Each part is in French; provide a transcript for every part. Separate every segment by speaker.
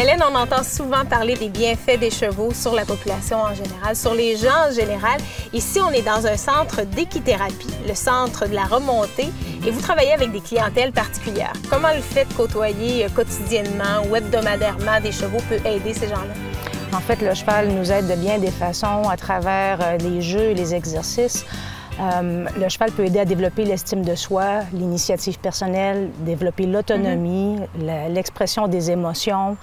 Speaker 1: Hélène, on entend souvent parler des bienfaits des chevaux sur la population en général, sur les gens en général. Ici, on est dans un centre d'équithérapie, le centre de la remontée, et vous travaillez avec des clientèles particulières. Comment le fait de côtoyer quotidiennement ou hebdomadairement des chevaux peut aider ces gens-là?
Speaker 2: En fait, le cheval nous aide de bien des façons à travers les jeux et les exercices. Le cheval peut aider à développer l'estime de soi, l'initiative personnelle, développer l'autonomie, l'expression des émotions.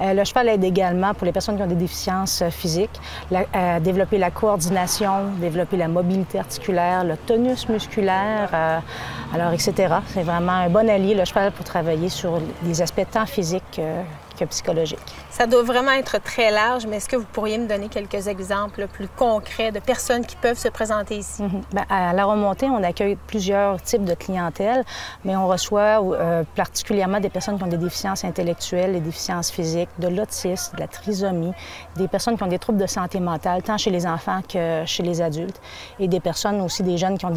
Speaker 2: Le cheval aide également, pour les personnes qui ont des déficiences physiques, à développer la coordination, développer la mobilité articulaire, le tonus musculaire, alors etc. C'est vraiment un bon allié, le cheval, pour travailler sur des aspects tant physiques que psychologiques.
Speaker 1: Ça doit vraiment être très large, mais est-ce que vous pourriez me donner quelques exemples plus concrets de personnes qui peuvent se présenter ici?
Speaker 2: Bien, à la remontée, on accueille plusieurs types de clientèle, mais on reçoit particulièrement des personnes qui ont des déficiences intellectuelles, des déficiences physiques, de l'autisme, de la trisomie, des personnes qui ont des troubles de santé mentale, tant chez les enfants que chez les adultes, et des personnes aussi, des jeunes qui ont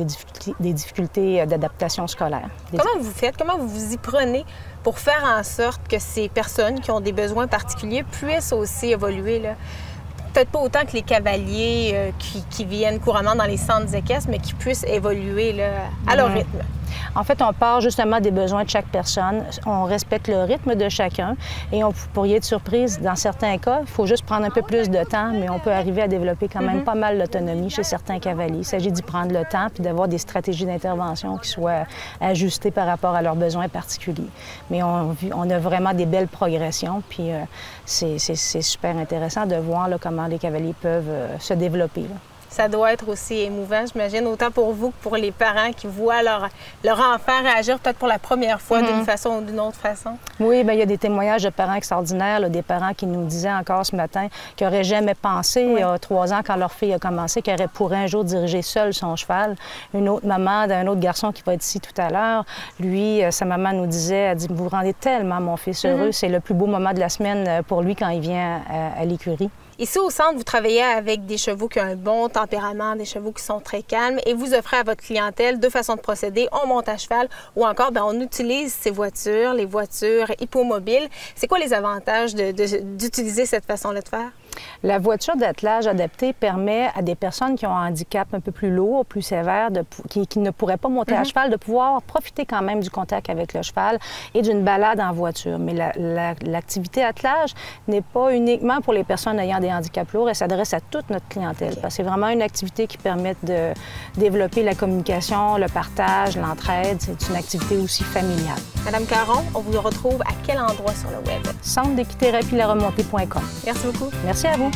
Speaker 2: des difficultés d'adaptation scolaire.
Speaker 1: Comment vous faites? Comment vous vous y prenez pour faire en sorte que ces personnes qui ont des besoins particuliers puissent aussi évoluer, là? Peut-être pas autant que les cavaliers qui viennent couramment dans les centres équestres, mais qui puissent évoluer là, à leur rythme.
Speaker 2: En fait, on part justement des besoins de chaque personne. On respecte le rythme de chacun et on pourrait être surprise. Dans certains cas, il faut juste prendre un peu plus de temps, mais on peut arriver à développer quand même pas mal d'autonomie chez certains cavaliers. Il s'agit d'y prendre le temps puis d'avoir des stratégies d'intervention qui soient ajustées par rapport à leurs besoins particuliers. Mais on a vraiment des belles progressions, puis c'est super intéressant de voir là, comment les cavaliers peuvent se développer, là.
Speaker 1: Ça doit être aussi émouvant, j'imagine, autant pour vous que pour les parents qui voient leur enfant réagir peut-être pour la première fois d'une façon ou d'une autre façon.
Speaker 2: Oui, bien, il y a des témoignages de parents extraordinaires, là, des parents qui nous disaient encore ce matin qu'ils n'auraient jamais pensé, il y a 3 ans, quand leur fille a commencé, qu'elle pourrait un jour diriger seule son cheval. Une autre maman d'un autre garçon qui va être ici tout à l'heure, lui, sa maman nous disait, elle dit, vous rendez tellement mon fils heureux, c'est le plus beau moment de la semaine pour lui quand il vient à l'écurie.
Speaker 1: Ici, au centre, vous travaillez avec des chevaux qui ont un bon tempérament, des chevaux qui sont très calmes, et vous offrez à votre clientèle 2 façons de procéder. On monte à cheval ou encore, bien, on utilise ces voitures, les voitures hippomobiles. C'est quoi les avantages d'utiliser cette façon-là de faire?
Speaker 2: La voiture d'attelage adaptée permet à des personnes qui ont un handicap un peu plus lourd, plus sévère, qui ne pourraient pas monter à cheval, de pouvoir profiter quand même du contact avec le cheval et d'une balade en voiture. Mais l'activité attelage n'est pas uniquement pour les personnes ayant des handicaps lourds, elle s'adresse à toute notre clientèle. Parce que c'est vraiment une activité qui permet de développer la communication, le partage, l'entraide. C'est une activité aussi familiale.
Speaker 1: Madame Caron, on vous retrouve à quel endroit sur le web?
Speaker 2: Centre d'équithérapie laremontée.com.
Speaker 1: Merci beaucoup.
Speaker 2: Merci à vous.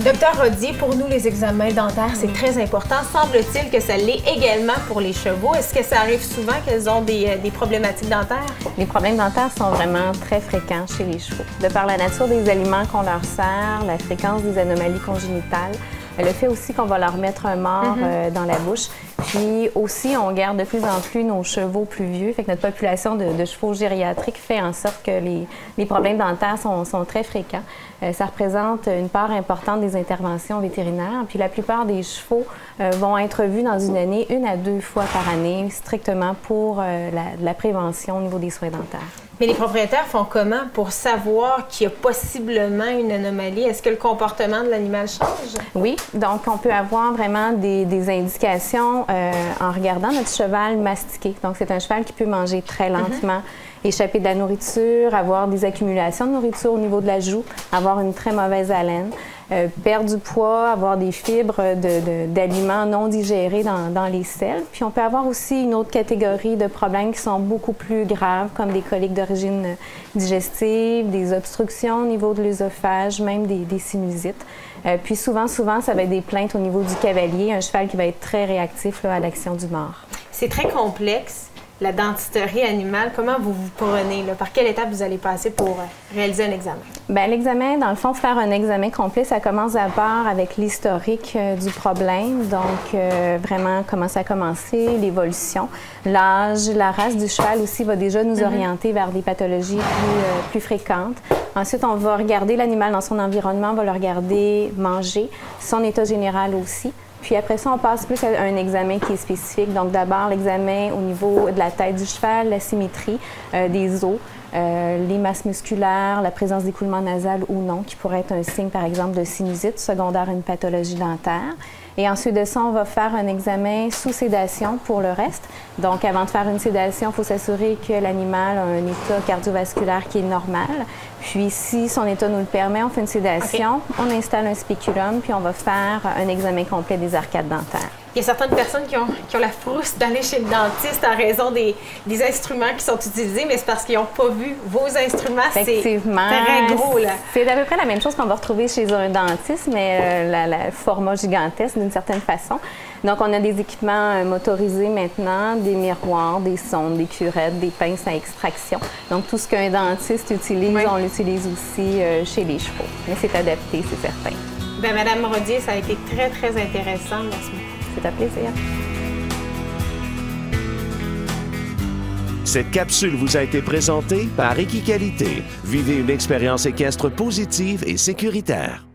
Speaker 1: Docteur Rodier, pour nous, les examens dentaires, c'est très important. Semble-t-il que ça l'est également pour les chevaux. Est-ce que ça arrive souvent qu'elles ont des problématiques dentaires?
Speaker 3: Les problèmes dentaires sont vraiment très fréquents chez les chevaux. De par la nature des aliments qu'on leur sert, la fréquence des anomalies congénitales, le fait aussi qu'on va leur mettre un mort dans la bouche. Puis aussi, on garde de plus en plus nos chevaux plus vieux. Fait que notre population de chevaux gériatriques fait en sorte que les problèmes dentaires sont très fréquents. Ça représente une part importante des interventions vétérinaires. Puis la plupart des chevaux vont être vus dans une année 1 à 2 fois par année, strictement pour la prévention au niveau des soins dentaires.
Speaker 1: Mais les propriétaires font comment pour savoir qu'il y a possiblement une anomalie? Est-ce que le comportement de l'animal change?
Speaker 3: Oui, donc on peut avoir vraiment des indications en regardant notre cheval mastiquer. Donc c'est un cheval qui peut manger très lentement, échapper de la nourriture, avoir des accumulations de nourriture au niveau de la joue, avoir une très mauvaise haleine. Perdre du poids, avoir des fibres d'aliments non digérés dans les selles. Puis on peut avoir aussi une autre catégorie de problèmes qui sont beaucoup plus graves, comme des coliques d'origine digestive, des obstructions au niveau de l'œsophage, même des sinusites. Puis souvent, ça va être des plaintes au niveau du cavalier, un cheval qui va être très réactif là, à l'action du mort.
Speaker 1: C'est très complexe. La dentisterie animale, comment vous vous prenez? Là? Par quelle étape vous allez passer pour réaliser un examen?
Speaker 3: Bien, l'examen, dans le fond, faire un examen complet, ça commence d'abord avec l'historique du problème. Donc, vraiment, comment ça a commencé, l'évolution. L'âge, la race du cheval aussi va déjà nous orienter vers des pathologies plus fréquentes. Ensuite, on va regarder l'animal dans son environnement, on va le regarder manger, son état général aussi. Puis après ça, on passe plus à un examen qui est spécifique. Donc d'abord, l'examen au niveau de la tête du cheval, la symétrie des os, les masses musculaires, la présence d'écoulement nasal ou non, qui pourrait être un signe, par exemple, de sinusite secondaire à une pathologie dentaire. Et ensuite de ça, on va faire un examen sous sédation pour le reste. Donc, avant de faire une sédation, il faut s'assurer que l'animal a un état cardiovasculaire qui est normal. Puis, si son état nous le permet, on fait une sédation, on installe un spéculum, puis on va faire un examen complet des arcades dentaires.
Speaker 1: Il y a certaines personnes qui ont la frousse d'aller chez le dentiste en raison des instruments qui sont utilisés, mais c'est parce qu'ils n'ont pas vu vos instruments.
Speaker 3: Effectivement.
Speaker 1: C'est très gros, là.
Speaker 3: C'est à peu près la même chose qu'on va retrouver chez un dentiste, mais le format gigantesque d'une certaine façon. Donc, on a des équipements motorisés maintenant, des miroirs, des sondes, des curettes, des pinces à extraction. Donc, tout ce qu'un dentiste utilise, on l'utilise aussi chez les chevaux. Mais c'est adapté, c'est certain.
Speaker 1: Bien, Madame Rodier, ça a été très, très intéressant. Merci beaucoup.
Speaker 3: C'est un plaisir.
Speaker 4: Cette capsule vous a été présentée par Équiqualité. Vivez une expérience équestre positive et sécuritaire.